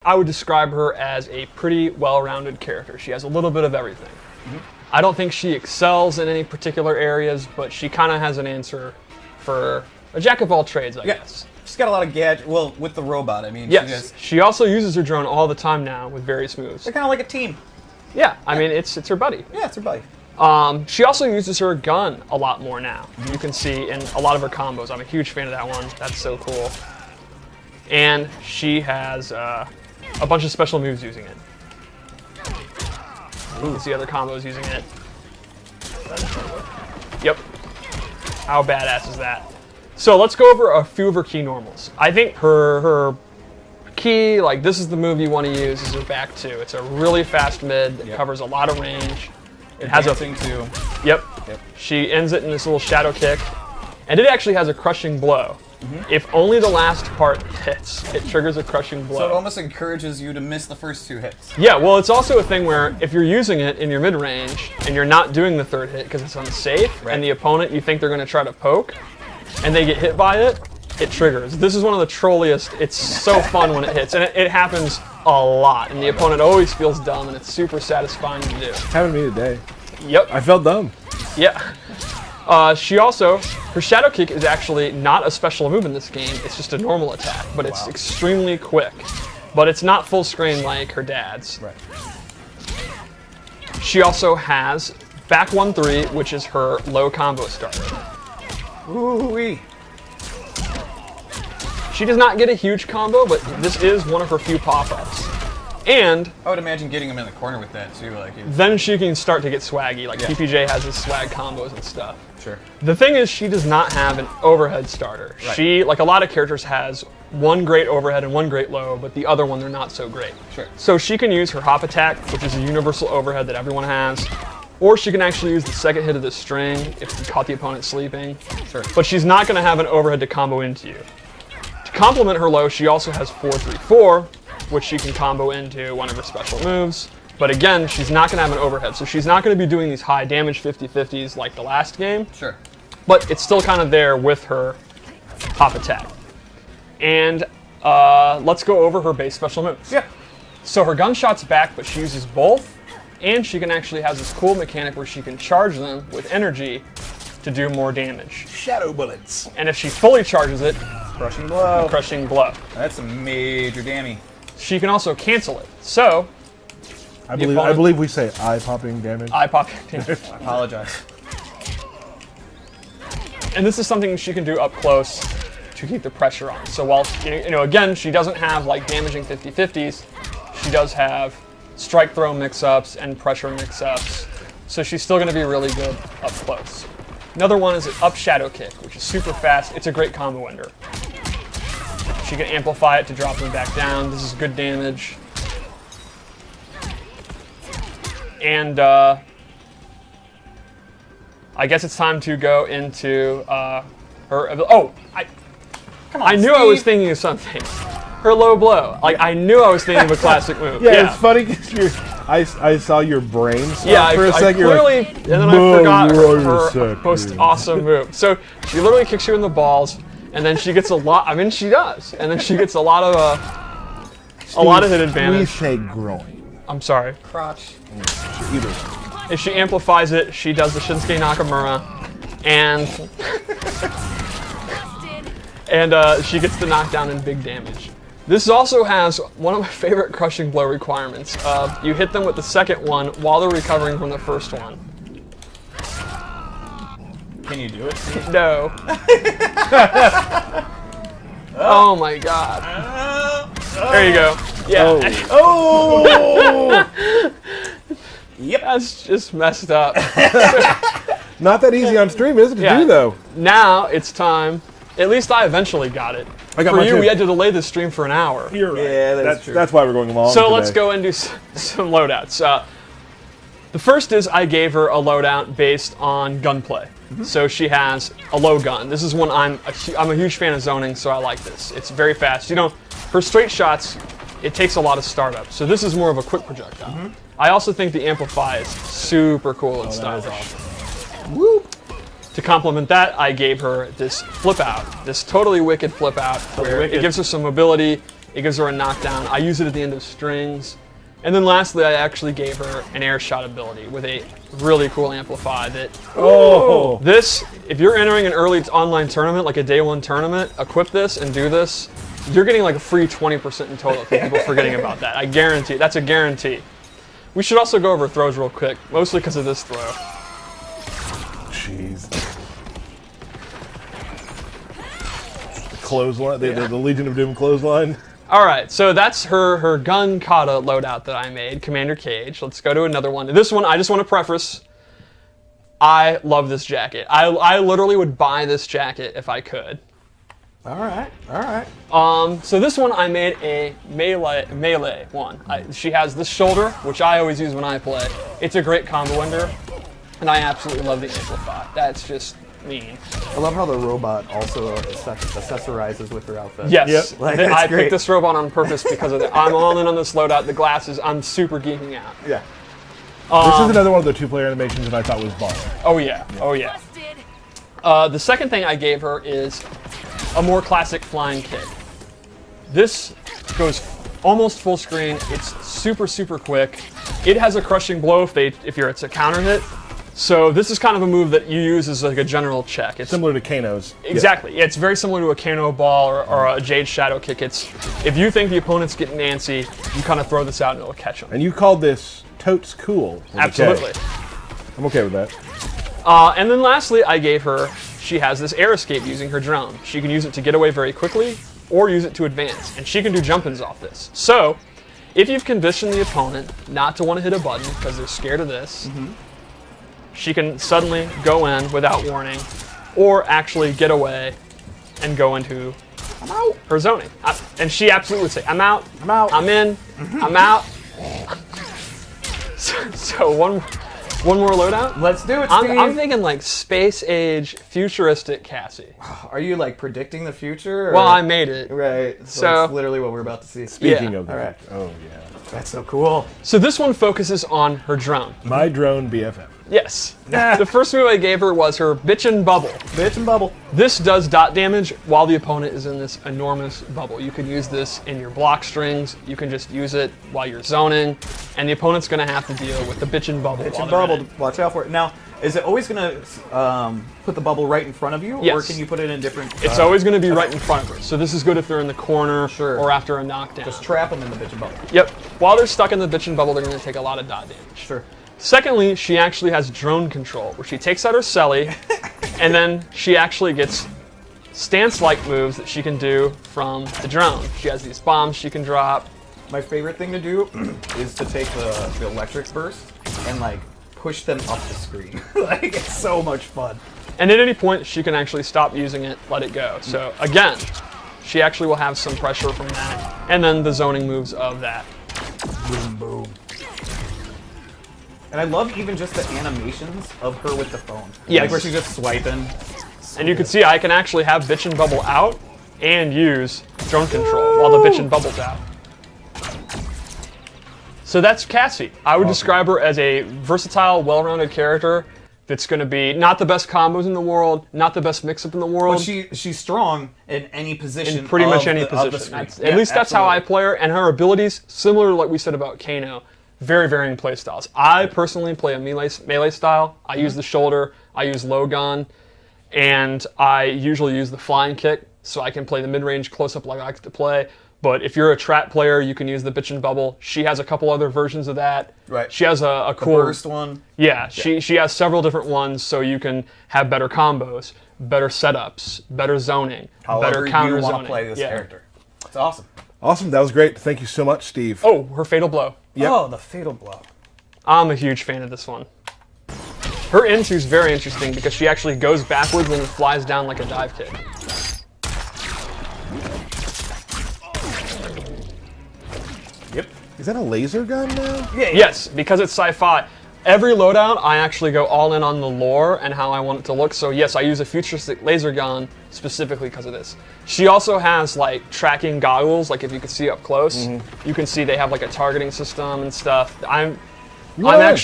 I would describe her as a pretty well-rounded character. She has a little bit of everything. I don't think she excels in any particular areas, but she kind of has an answer for a jack of all trades, I guess. She's got a lot of gadgets. Well, with the robot, I mean. Yes. She also uses her drone all the time now with various moves. They're kind of like a team. Yeah, I mean, it's her buddy. Yeah, it's her buddy. She also uses her gun a lot more now. You can see in a lot of her combos. I'm a huge fan of that one. That's so cool. And she has a bunch of special moves using it. You can see other combos using it. Yep. How badass is that? So let's go over a few of her key normals. I think her key, like this is the move you want to use, is her back two. It's a really fast mid that covers a lot of range. It has a thing too. Yep. She ends it in this little shadow kick. And it actually has a crushing blow. If only the last part hits, it triggers a crushing blow. So it almost encourages you to miss the first two hits. Yeah, well, it's also a thing where if you're using it in your mid-range and you're not doing the third hit because it's unsafe, and the opponent, you think they're going to try to poke, and they get hit by it, it triggers. This is one of the trolliest. It's so fun when it hits, and it happens a lot, and the opponent always feels dumb, and it's super satisfying to do. Happened to me today. Yep. I felt dumb. Yeah. She also, her shadow kick is actually not a special move in this game. It's just a normal attack, but it's extremely quick. But it's not full screen like her dad's. Right. She also has back 1-3, which is her low combo starter. Ooh-wee. She does not get a huge combo, but this is one of her few pop-ups. And I would imagine getting him in the corner with that too. Then she can start to get swaggy, like PPJ has his swag combos and stuff. Sure. The thing is, she does not have an overhead starter. Right. She, like a lot of characters, has one great overhead and one great low, but the other one they're not so great. Sure. So she can use her hop attack, which is a universal overhead that everyone has, or she can actually use the second hit of the string if you caught the opponent sleeping. Sure. But she's not going to have an overhead to combo into you. To complement her low, she also has 4-3-4, which she can combo into one of her special moves. But again, she's not going to have an overhead, so she's not going to be doing these high damage 50-50s like the last game. Sure. But it's still kind of there with her hop attack. And let's go over her base special moves. Yeah. So her gunshot's back, but she uses both, and she can actually have this cool mechanic where she can charge them with energy to do more damage. Shadow bullets. And if she fully charges it, Crushing blow. crushing blow. That's a major dammy. She can also cancel it. So, I believe we say eye-popping damage. eye pop damage. I apologize. And this is something she can do up close to keep the pressure on. So while, again, she doesn't have like damaging 50-50s, she does have strike throw mix-ups and pressure mix-ups. So she's still going to be really good up close. Another one is an up shadow kick, which is super fast. It's a great combo ender. She can amplify it to drop them back down. This is good damage. And I guess it's time to go into her. Oh, Come on, I knew Steve. I was thinking of something. Her low blow. Like I knew I was thinking of a classic move. Yeah, it's funny because I saw your brain stop Yeah, for a I second. clearly, and then I forgot her second. most awesome move. So she literally kicks you in the balls, and then she gets a lot. I mean, she does, and then she gets a lot of hit advantage. We say groin. I'm sorry. Crotch. Either. If she amplifies it, she does the Shinsuke Nakamura, and she gets the knockdown and big damage. This also has one of my favorite crushing blow requirements. You hit them with the second one while they're recovering from the first one. Can you do it? No. Oh my god. There you go. Yeah. Oh! Yep. That's just messed up. Not that easy on stream, is it, to do, though? Now it's time. At least I eventually got it. I got For mine you, too. we had to delay the stream for an hour. You're right. Yeah, that's true. That's why we're going along So today. let's go and do some loadouts. The first is I gave her a loadout based on gunplay. So she has a low gun. This is one I'm a huge fan of zoning, so I like this. It's very fast. Her straight shots, it takes a lot of startup. So this is more of a quick projectile. I also think the amplify is super cool and stylish. Woo! To complement that, I gave her this flip out, this totally wicked flip out, where it gives her some mobility It gives her a knockdown. I use it at the end of strings. And then lastly, I actually gave her an air shot ability with a really cool amplify that... Oh! This, if you're entering an early online tournament, like a day one tournament, equip this and do this, you're getting like a free 20% in total for people forgetting about that. I guarantee. That's a guarantee. We should also go over throws real quick, mostly because of this throw. Jeez. Clothesline, the Legion of Doom clothesline. All right, so that's her gun kata loadout that I made, Commander Cage. Let's go to another one. This one, I just want to preface, I love this jacket. I literally would buy this jacket if I could. All right. So this one I made a melee one. She has this shoulder, which I always use when I play. It's a great combo ender, and I absolutely love the amplify. That's just mean. I love how the robot also accessorizes with her outfit. Yes, Like, I that's picked great. this robot on purpose because of that. I'm all in on this loadout. The glasses, I'm super geeking out. Yeah. This is another one of the two-player animations that I thought was baller. Oh yeah, oh yeah. The second thing I gave her is a more classic flying kick. This goes almost full screen. It's super, super quick. It has a crushing blow if it's a counter hit. So this is kind of a move that you use as like a general check. It's Similar to Kano's. exactly. Yeah, it's very similar to a Kano ball or a Jade Shadow kick. It's if you think the opponent's getting antsy, you kind of throw this out and it'll catch them. And you called this totes cool. with a K. Absolutely. I'm okay with that. And then lastly, I gave her, she has this air escape using her drone. She can use it to get away very quickly or use it to advance. And she can do jump-ins off this. So, if you've conditioned the opponent not to want to hit a button because they're scared of this, she can suddenly go in without warning or actually get away and go into her zoning. And she absolutely would say, I'm out, I'm in, I'm out. So one more loadout? Let's do it, Steve. I'm thinking like space age futuristic Cassie. Are you like predicting the future? Or? Well, I made it. Right. So So- it's literally what we're about to see. Speaking Yeah. of that. All right. Oh, yeah. That's so cool. So this one focuses on her drone. My drone BFF. Yes. The first move I gave her was her Bitchin' Bubble. Bitch and bubble. This does dot damage while the opponent is in this enormous bubble. You can use this in your block strings. You can just use it while you're zoning. And the opponent's going to have to deal with the Bitchin' Bubble. Bitch while and they're bubble. in it. Watch out for it. Now, is it always going to put the bubble right in front of you? Or Yes. can you put it in different... It's always going to be right in front of her. So this is good if they're in the corner Sure. or after a knockdown. Just trap them in the bitch and bubble. Yep. While they're stuck in the Bitchin' Bubble, they're going to take a lot of dot damage. Sure. Secondly, she actually has drone control, where she takes out her celly, and then she actually gets stance-like moves that she can do from the drone. She has these bombs she can drop. My favorite thing to do is to take the electric burst and like push them up the screen. Like it's so much fun. And at any point, she can actually stop using it, let it go. So again, she actually will have some pressure from that, and then the zoning moves of that. Boom, boom. And I love even just the animations of her with the phone. Yes. Like where she's just swiping. And you can see I can actually have Bitchin' Bubble out and use drone control while the Bitchin' Bubble's out. So that's Cassie. I would describe her as a versatile, well-rounded character that's going to be not the best combos in the world, not the best mix-up in the world. But she's strong in any position. in pretty much of any the- of the position. screen. At least that's how I absolutely. play her, and her abilities, similar to what we said about Kano, very varying play styles. I personally play a melee style. I use the shoulder, I use low gun, and I usually use the flying kick, so I can play the mid-range close-up like I like to play. But if you're a trap player, you can use the Bitchin' Bubble. She has a couple other versions of that. Right. She has a The cool... burst one. Yeah, she has several different ones, so you can have better combos, better setups, better zoning, However better counter you want zoning. to play this Yeah. character. It's awesome. Awesome. That was great. Thank you so much, Steve. Oh, her Fatal Blow. Yep. Oh, the fatal blow. I'm a huge fan of this one. Her into is very interesting because she actually goes backwards and flies down like a dive kick. Yep. Is that a laser gun now? Yeah. Yes, because it's sci-fi. Every loadout, I actually go all in on the lore and how I want it to look. So yes, I use a futuristic laser gun specifically because of this. She also has like tracking goggles, like if you can see up close, you can see they have like a targeting system and stuff. I'm actually